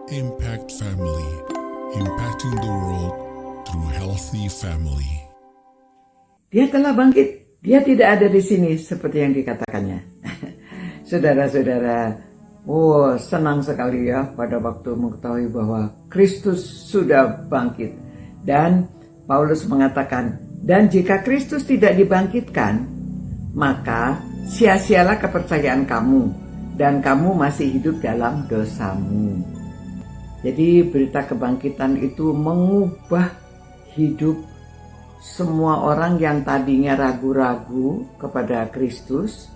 Impact Family, impacting the world through healthy family. Dia telah bangkit, dia tidak ada di sini seperti yang dikatakannya. Saudara-saudara, senang sekali ya pada waktu mengetahui bahwa Kristus sudah bangkit. Dan Paulus mengatakan, dan jika Kristus tidak dibangkitkan, maka sia-sialah kepercayaan kamu, dan kamu masih hidup dalam dosamu. Jadi berita kebangkitan itu mengubah hidup semua orang yang tadinya ragu-ragu kepada Kristus,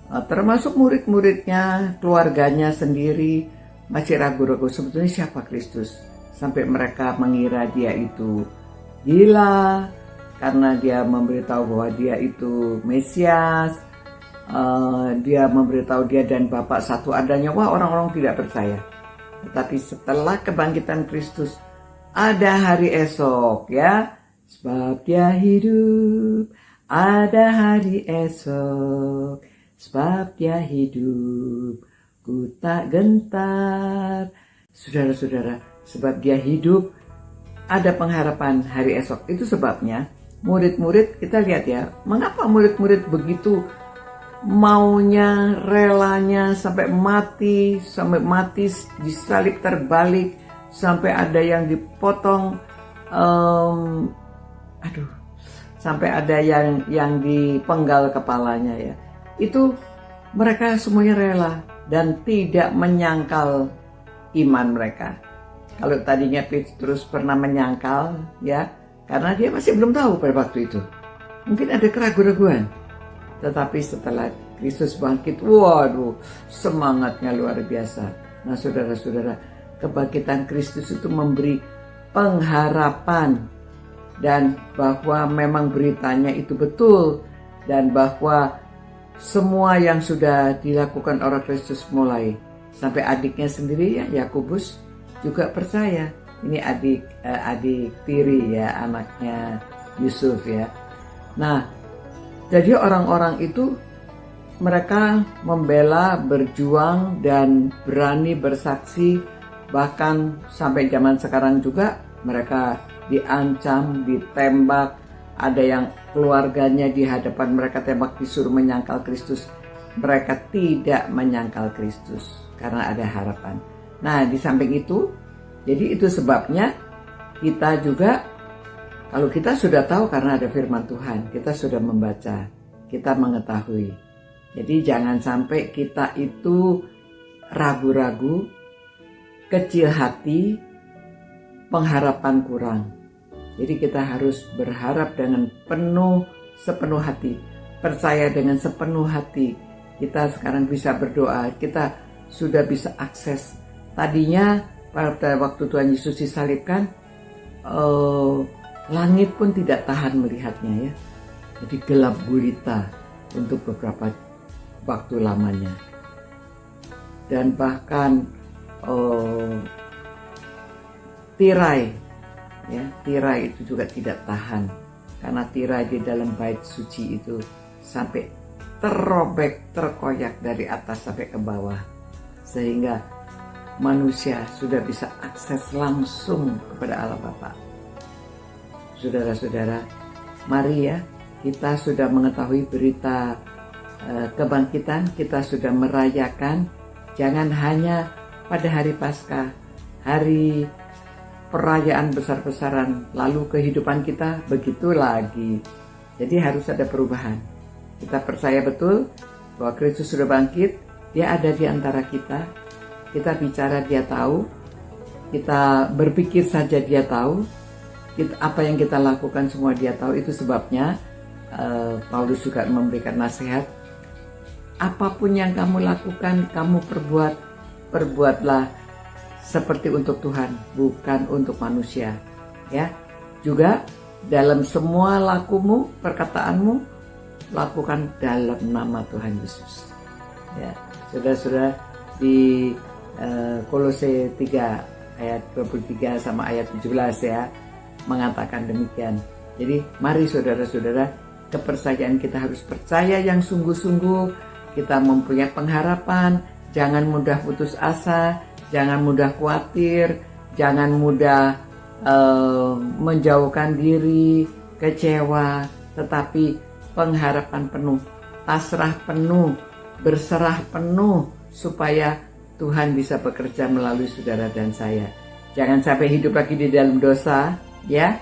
termasuk murid-muridnya, keluarganya sendiri masih ragu-ragu sebetulnya siapa Kristus, sampai mereka mengira dia itu gila karena dia memberitahu bahwa dia itu Mesias, dia memberitahu dia dan Bapa satu adanya. Orang-orang tidak percaya. Tetapi setelah kebangkitan Kristus ada hari esok ya, sebab dia hidup. Ada hari esok, sebab dia hidup, ku tak gentar. Saudara-saudara, sebab dia hidup, ada pengharapan hari esok. Itu sebabnya murid-murid, kita lihat ya, mengapa murid-murid begitu maunya, relanya sampai mati disalib terbalik, sampai ada yang dipotong, sampai ada yang dipenggal kepalanya ya. Itu mereka semuanya rela dan tidak menyangkal iman mereka. Kalau tadinya Petrus pernah menyangkal ya, karena dia masih belum tahu pada waktu itu, mungkin ada keraguan-raguan. Tetapi setelah Kristus bangkit, semangatnya luar biasa. Nah saudara-saudara, kebangkitan Kristus itu memberi pengharapan, dan bahwa memang beritanya itu betul, dan bahwa semua yang sudah dilakukan oleh Kristus mulai sampai adiknya sendiri ya, Yakobus juga percaya. Ini adik tiri ya, anaknya Yusuf ya. Nah, jadi orang-orang itu mereka membela, berjuang, dan berani bersaksi. Bahkan sampai zaman sekarang juga mereka diancam, ditembak. Ada yang keluarganya di hadapan mereka tembak, disuruh menyangkal Kristus. Mereka tidak menyangkal Kristus karena ada harapan. Nah di samping itu, jadi itu sebabnya kita juga, kalau kita sudah tahu karena ada firman Tuhan, kita sudah membaca, kita mengetahui. Jadi jangan sampai kita itu ragu-ragu, kecil hati, pengharapan kurang. Jadi kita harus berharap dengan sepenuh hati, percaya dengan sepenuh hati. Kita sekarang bisa berdoa, kita sudah bisa akses. Tadinya pada waktu Tuhan Yesus disalibkan, langit pun tidak tahan melihatnya ya. Jadi gelap gulita untuk beberapa waktu lamanya. Dan bahkan tirai itu juga tidak tahan. Karena tirai di dalam bait suci itu sampai terrobek, terkoyak dari atas sampai ke bawah. Sehingga manusia sudah bisa akses langsung kepada Allah Bapa. Saudara-saudara, mari ya, kita sudah mengetahui berita kebangkitan, kita sudah merayakan. Jangan hanya pada hari Paskah, hari perayaan besar-besaran, lalu kehidupan kita begitu lagi. Jadi harus ada perubahan. Kita percaya betul bahwa Kristus sudah bangkit, dia ada di antara kita. Kita bicara dia tahu, kita berpikir saja dia tahu, apa yang kita lakukan semua dia tahu. Itu sebabnya Paulus juga memberikan nasihat, apapun yang kamu lakukan, kamu perbuatlah seperti untuk Tuhan, bukan untuk manusia ya. Juga dalam semua lakumu, perkataanmu, lakukan dalam nama Tuhan Yesus ya. Saudara-saudara, di Kolose 3 ayat 23 sama ayat 17 ya, mengatakan demikian. Jadi mari saudara-saudara, kepercayaan kita harus percaya yang sungguh-sungguh. Kita mempunyai pengharapan, jangan mudah putus asa, jangan mudah khawatir, jangan mudah menjauhkan diri, kecewa, tetapi pengharapan penuh, pasrah penuh, berserah penuh, supaya Tuhan bisa bekerja melalui saudara dan saya. Jangan sampai hidup lagi di dalam dosa, ya,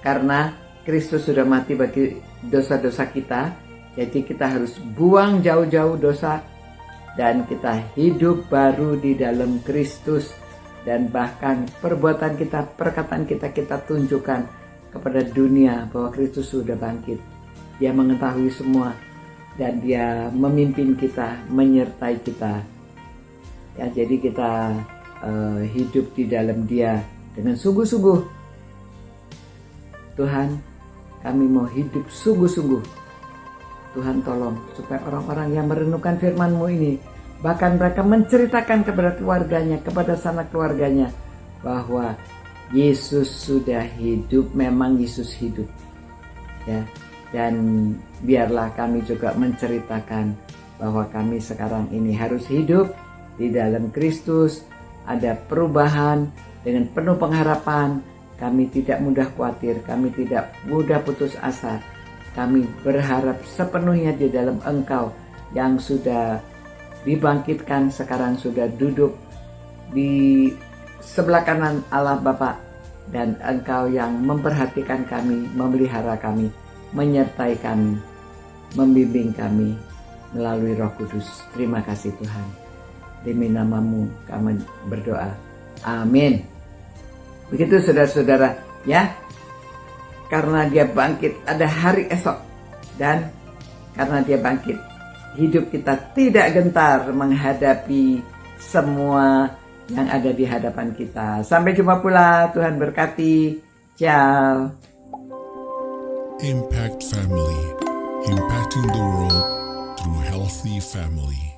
karena Kristus sudah mati bagi dosa-dosa kita. Jadi kita harus buang jauh-jauh dosa dan kita hidup baru di dalam Kristus. Dan bahkan perbuatan kita, perkataan kita tunjukkan kepada dunia bahwa Kristus sudah bangkit. Dia mengetahui semua dan dia memimpin kita, menyertai kita. Ya, jadi kita hidup di dalam Dia dengan sungguh-sungguh. Tuhan, kami mau hidup sungguh-sungguh. Tuhan tolong supaya orang-orang yang merenungkan firman-Mu ini, bahkan mereka menceritakan kepada keluarganya, kepada sanak keluarganya, bahwa Yesus sudah hidup, memang Yesus hidup. Ya, dan biarlah kami juga menceritakan bahwa kami sekarang ini harus hidup di dalam Kristus, ada perubahan dengan penuh pengharapan. Kami tidak mudah khawatir, kami tidak mudah putus asa. Kami berharap sepenuhnya di dalam Engkau yang sudah dibangkitkan, sekarang sudah duduk di sebelah kanan Allah Bapa, dan Engkau yang memperhatikan kami, memelihara kami, menyertai kami, membimbing kami melalui Roh Kudus. Terima kasih Tuhan. Demi nama-Mu kami berdoa. Amin. Begitu saudara-saudara, ya. Karena Dia bangkit, ada hari esok, dan karena Dia bangkit, hidup kita tidak gentar menghadapi semua yang ada di hadapan kita. Sampai jumpa pula, Tuhan berkati. Ciao. Impact Family, impacting the world through healthy family.